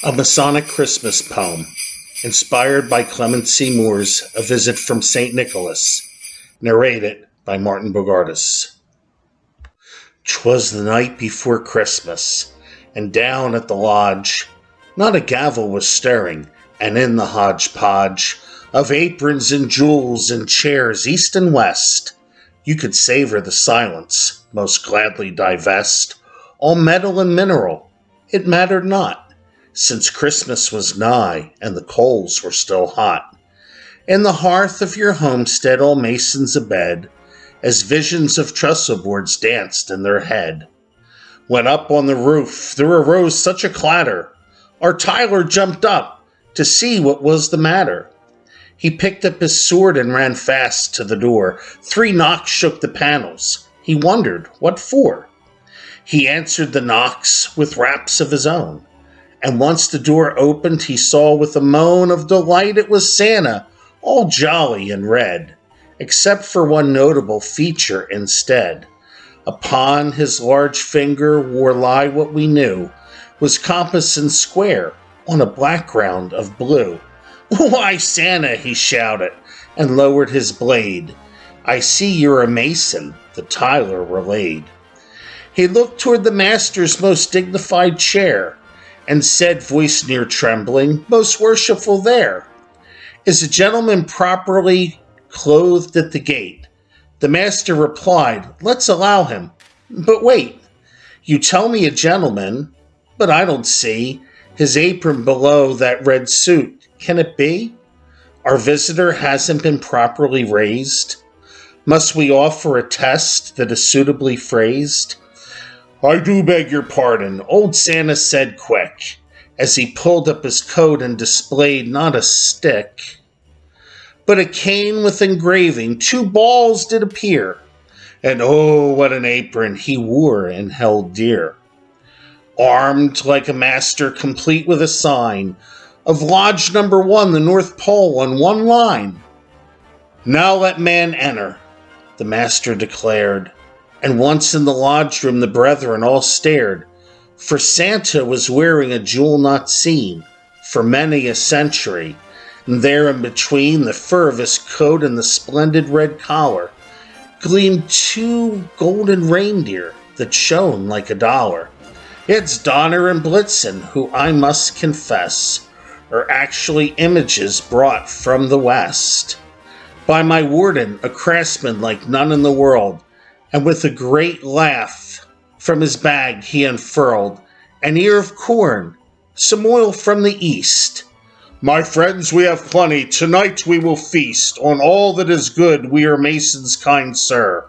A Masonic Christmas poem, inspired by Clement A Visit from St. Nicholas, narrated by Bogardus. 'Twas the night before Christmas, and down at the lodge, not a gavel was stirring, and in the hodgepodge of aprons and jewels and chairs east and west, you could savor the silence, most gladly divest all metal and mineral. It mattered not, since Christmas was nigh and the coals were still hot. In the hearth of your homestead all masons abed, as visions of trestle boards danced in their head. When up on the roof there arose such a clatter, our Tyler jumped up to see what was the matter. He picked up his sword and ran fast to the door. 3 knocks shook the panels. He wondered what for. He answered the knocks with raps of his own. And once the door opened, he saw with a moan of delight it was Santa, all jolly and red, except for one notable feature instead. Upon his large finger wore lie what we knew was compass and square on a background of blue. "Why, Santa," he shouted, and lowered his blade. "I see you're a Mason," the Tyler relayed. He looked toward the master's most dignified chair, and said, voice near trembling, "Most worshipful there, is a gentleman properly clothed at the gate?" The master replied, "Let's allow him. But wait, you tell me a gentleman, but I don't see his apron below that red suit. Can it be our visitor hasn't been properly raised? Must we offer a test that is suitably phrased?" "I do beg your pardon," old Santa said quick, as he pulled up his coat and displayed not a stick, but a cane with engraving. 2 balls did appear, and oh, what an apron he wore and held dear. Armed like a master, complete with a sign of Lodge Number 1, the North Pole, on one line. "Now let man enter," the master declared, and once in the lodge room the brethren all stared, for Santa was wearing a jewel not seen for many a century, and there in between the fur of his coat and the splendid red collar gleamed 2 golden reindeer that shone like $1. It's Donner and Blitzen, who I must confess are actually images brought from the West by my warden, a craftsman like none in the world. And with a great laugh from his bag he unfurled an ear of corn, some oil from the East. "My friends, we have plenty. Tonight we will feast on all that is good. We are Masons, kind sir."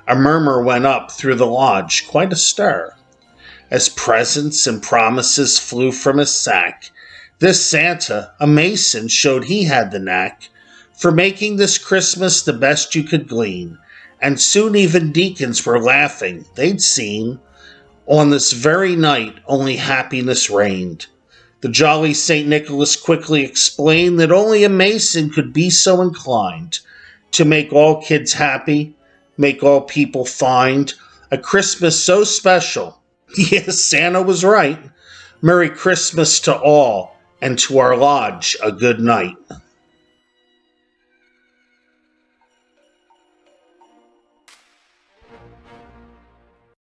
A murmur went up through the lodge, quite a stir, as presents and promises flew from his sack. This Santa, a Mason, showed he had the knack for making this Christmas the best you could glean. And soon even deacons were laughing. They'd seen on this very night only happiness reigned. The jolly St. Nicholas quickly explained that only a Mason could be so inclined to make all kids happy, make all people find a Christmas so special. Yes, Santa was right. Merry Christmas to all, and to our lodge a good night.